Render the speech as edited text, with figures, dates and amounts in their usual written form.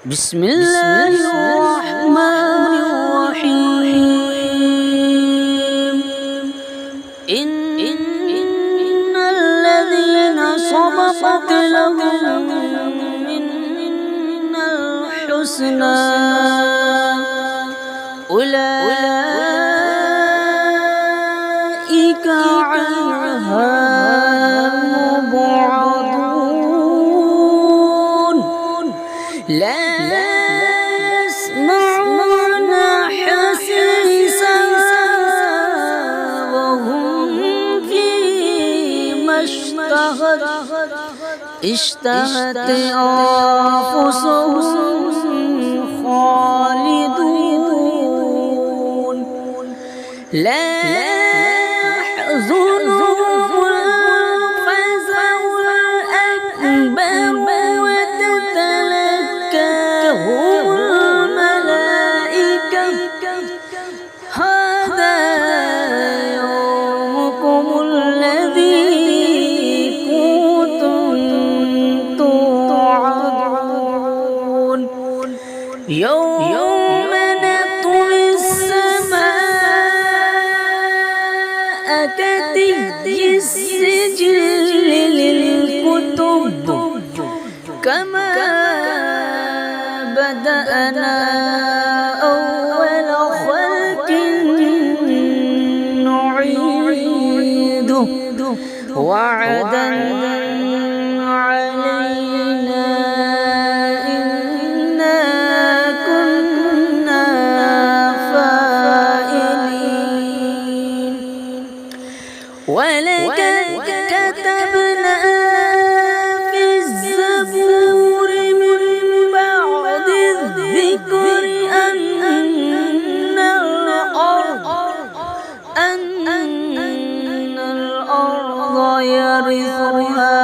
بسم الله الرحمن الرحيم إن الذين سبقت لهم من الحسنى أولئك عنها مبعدون لا يسمعون حسيسها وهم فيما اشتهت أنفسهم خالدون لا يحزنهم الفزع الأكبر وتتلقاهم الملائكة هذا يومكم الذي كنتم توعدون يوم نطوي السماء كطي السجل للكتب كما بدأنا أول خلق نعيده وعدا علينا إنا كنا فاعلين ولقد كتبنا في الزبور من بعد الذكر أن الأرض يرثها